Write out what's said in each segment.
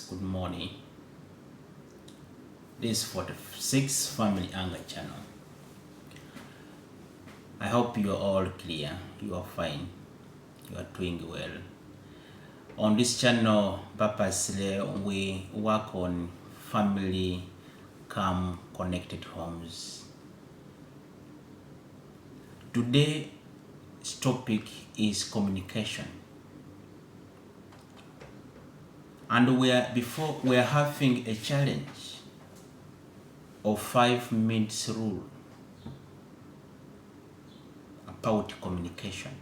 good morning. This is 46 Family Angle channel. I hope you are all clear, you are fine, you are doing well. On this channel, purposely we work on family, calm, connected homes. Today's topic is communication. And we are having a challenge of 5 minutes rule about communication.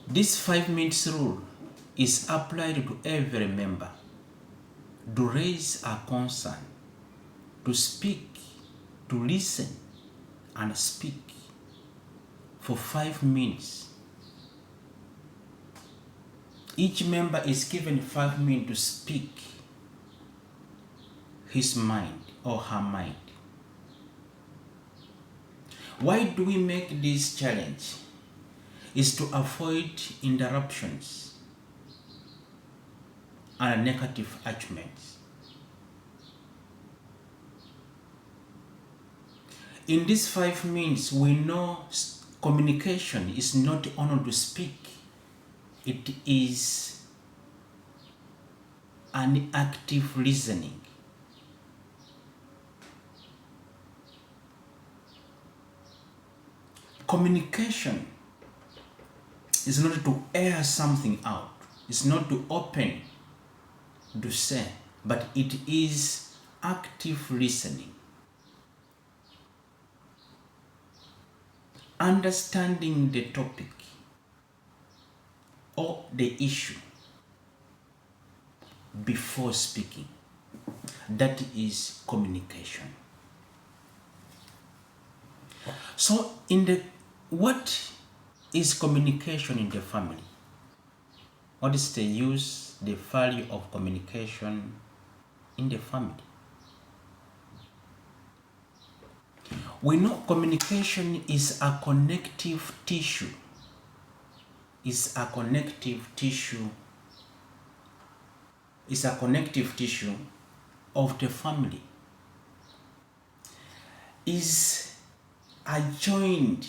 This 5 minutes rule is applied to every member to raise a concern, to speak, to listen, and speak for 5 minutes. Each member is given 5 minutes to speak his mind or her mind. Why do we make this challenge? Is to avoid interruptions and negative arguments. In these 5 minutes, we know communication is not only to speak, it is an active listening. Communication is not to air something out, it's not to open, to say, but it is active listening. Understanding the topic or the issue before speaking. That is communication. So what is communication in the family? What is the use, the value of communication in the family? We know communication is a connective tissue. Is a connective tissue of the family. Is a joint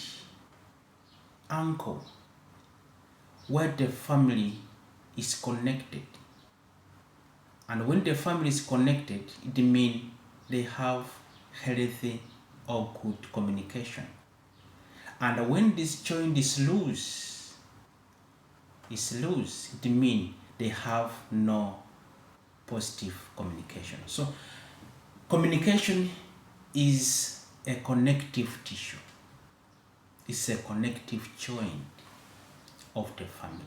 anchor where the family is connected. And when the family is connected, it means they have healthy or good communication. And when this joint is loose, it means they have no positive communication. So communication is a connective tissue. It's a connective joint of the family.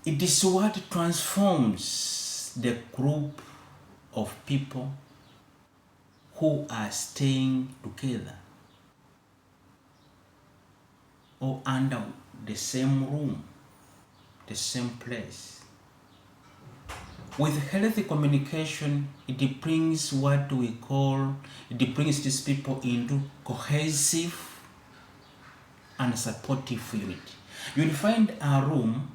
It is what transforms the group of people who are staying together or under the same room, the same place. With healthy communication, it brings these people into cohesive and supportive unity. You'll find a room,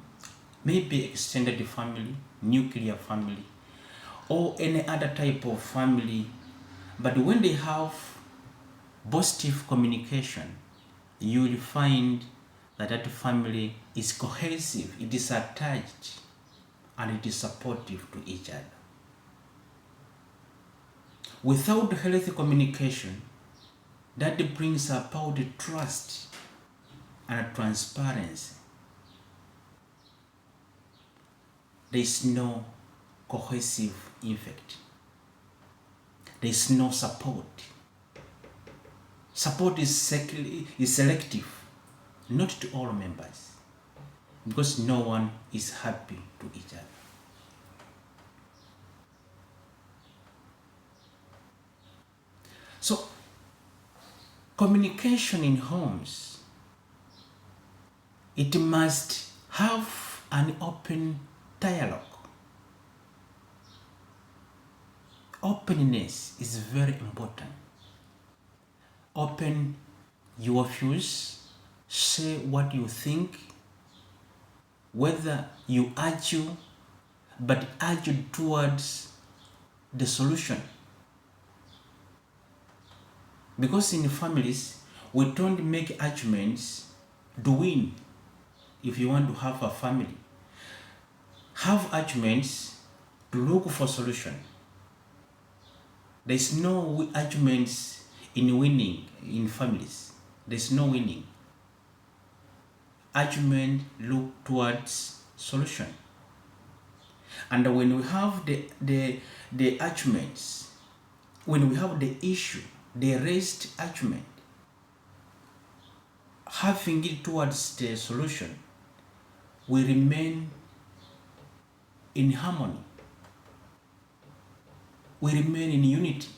maybe extended family, nuclear family, or any other type of family, but when they have positive communication, you will find that family is cohesive, it is attached, and it is supportive to each other. Without healthy communication, that brings about trust and transparency. There is no cohesive effect. There is no support. Support is selective, not to all members, because no one is happy to each other. So, communication in homes, it must have an open dialogue. Openness is very important. Open your views, say what you think, whether you argue, but argue towards the solution. Because in families, we don't make arguments to win. If you want to have a family, have arguments to look for solution. There's no arguments in winning in families. There's no winning. Argument look towards solution. And when we have the arguments, when we have the issue, the raised argument, having it towards the solution, we remain in harmony. We remain in unity.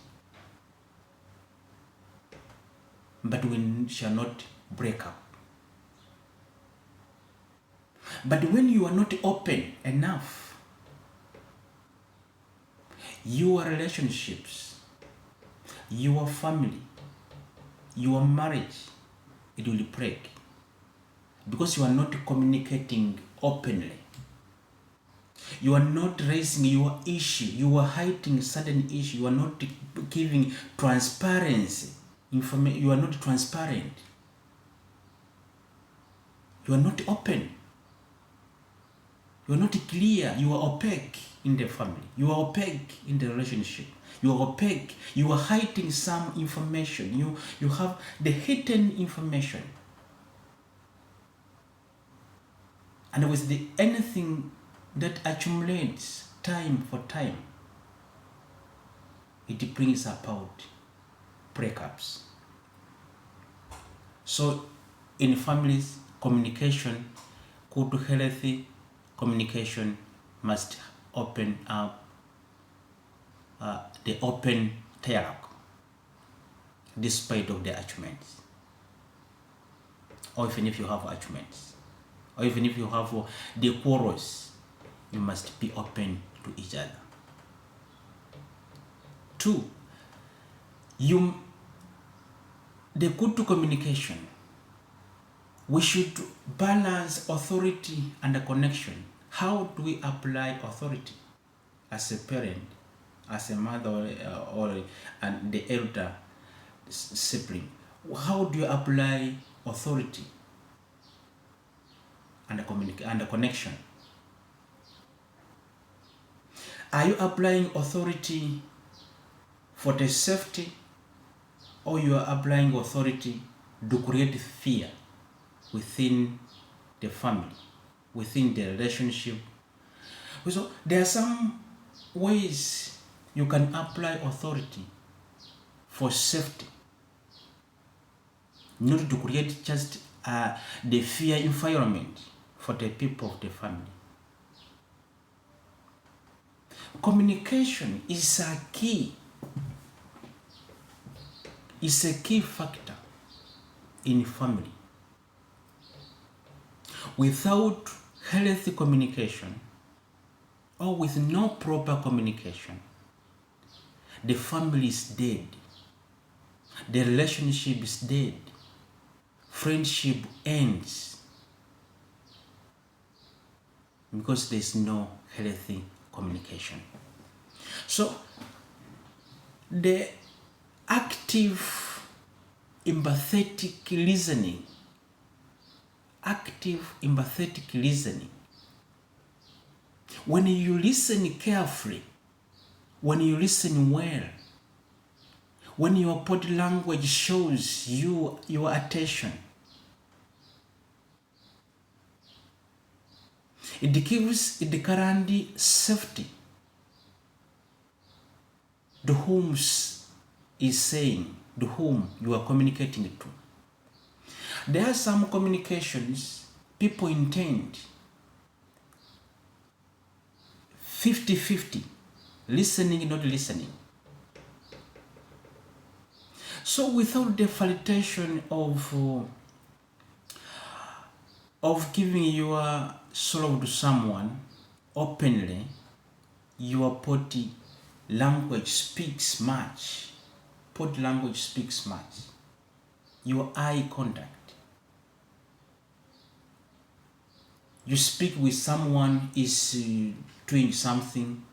But we shall not break up. But when you are not open enough, your relationships, your family, your marriage, it will break. Because you are not communicating openly. You are not raising your issue. You are hiding certain issue. You are not giving transparency. You are not transparent. You are not open. You are not clear. You are opaque in the family. You are opaque in the relationship. You are opaque. You are hiding some information. You have the hidden information. And with anything that accumulates time for time, it brings about breakups. So in families, communication, good healthy communication must open up the open dialogue despite of the arguments. Or even if you have arguments, or even if you have the quarrels, you must be open to each other. 2, the good communication, we should balance authority and connection. How do we apply authority as a parent, as a mother, or and the elder sibling? How do you apply authority and connection? Are you applying authority for the safety, or you are applying authority to create fear within the family, within the relationship? So there are some ways you can apply authority for safety, not to create just the fear environment for the people of the family. Communication is a key factor in family. Without healthy communication, or with no proper communication, the family is dead. The relationship is dead. Friendship ends because there is no healthy communication. So the active empathetic listening, when you listen carefully, when you listen well, when your body language shows you your attention, it gives the guarantee safety to whom is saying, to whom you are communicating to. There are some communications people intend 50-50, listening, not listening. So without the facilitation of giving your soul to someone openly, your body language speaks much. Body language speaks much. Your eye contact, You speak with someone is doing something,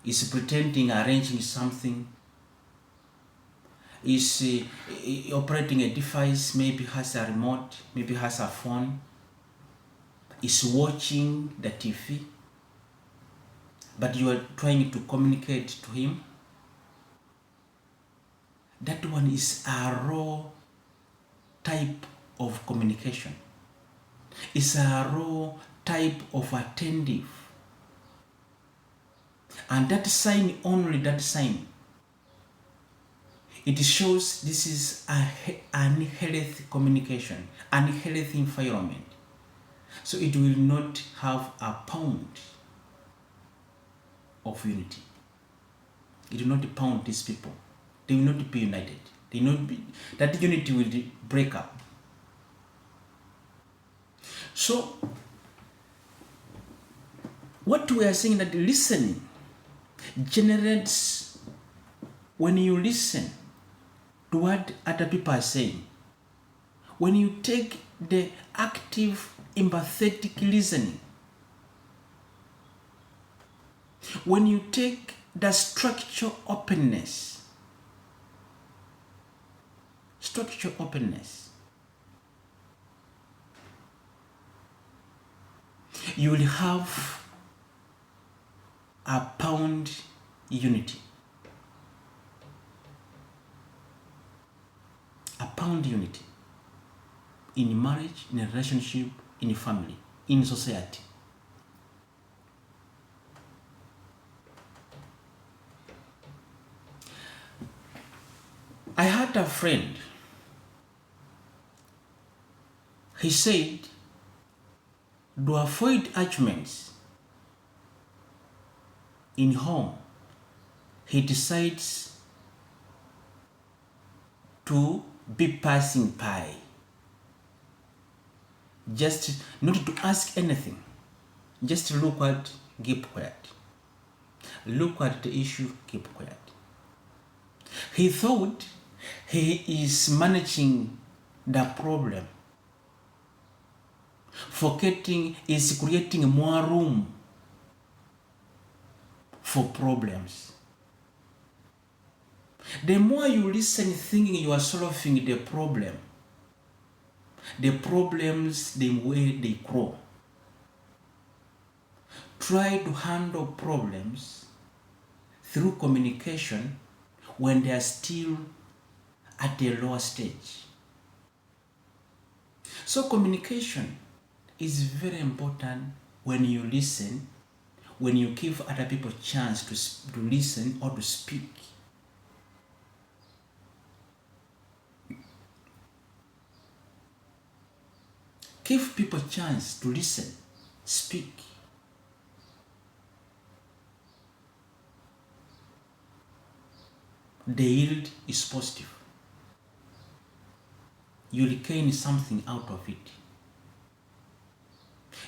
is pretending, arranging something, is operating a device, maybe has a remote, maybe has a phone, is watching the TV, but you are trying to communicate to him. That one is a raw type of communication. It's a raw type of attentive. And that sign, only that sign, it shows this is an unhealthy communication, unhealthy environment. So it will not have a pound of unity. It will not pound these people. They will not be united. They will not be, that unity will break up. So what we are saying, that listening generates, when you listen to what other people are saying, when you take the active empathetic listening, when you take the structural openness, you will have a pound unity. A pound unity in marriage, in a relationship, in a family, in society. I had a friend, he said, to avoid arguments in home, he decides to be passing by, just not to ask anything, just look at, keep quiet. Look at the issue, keep quiet. He thought he is managing the problem, forgetting is creating more room for problems. The more you listen thinking you are solving the problem, the problems, the way they grow. Try to handle problems through communication when they are still at a lower stage. So communication is very important when you listen, when you give other people a chance to listen or to speak. Give people a chance to listen, speak. The yield is positive. You will gain something out of it.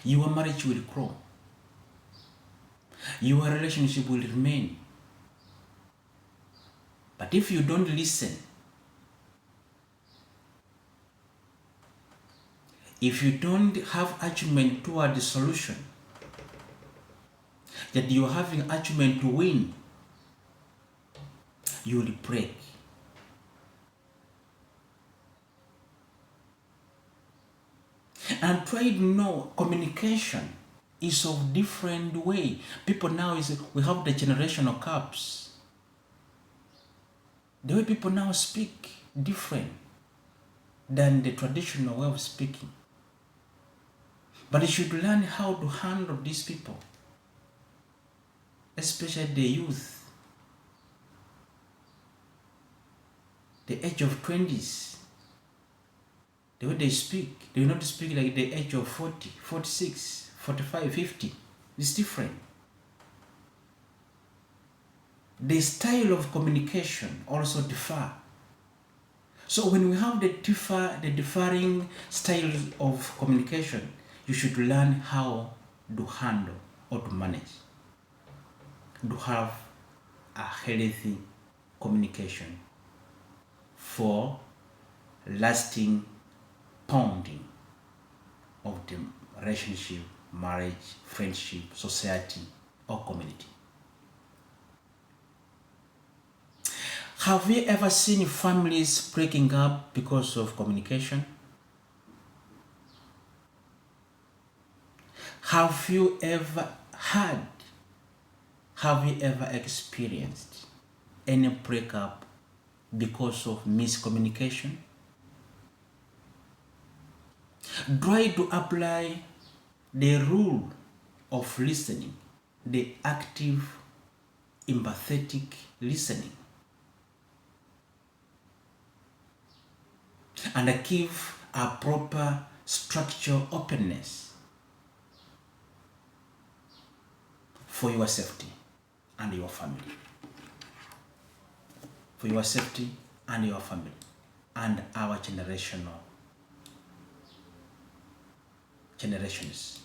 Your marriage will grow. Your relationship will remain. But if you don't listen, if you don't have argument toward the solution, that you are having argument to win, you will break. And try to know communication is of different way. People now we have the generational gaps. The way people now speak different than the traditional way of speaking. But you should learn how to handle these people, especially the youth, the age of 20s. The way they speak, they will not speak like the age of 40, 46, 45, 50. It's different. The style of communication also differ. So when we have the differing style of communication, you should learn how to handle or to manage, to have a healthy communication for lasting pounding of the relationship, marriage, friendship, society, or community. Have you ever seen families breaking up because of communication? Have you ever experienced any breakup because of miscommunication? Try to apply the rule of listening, the active, empathetic listening, and give a proper structural openness for your safety and your family. For your safety and your family and our generations.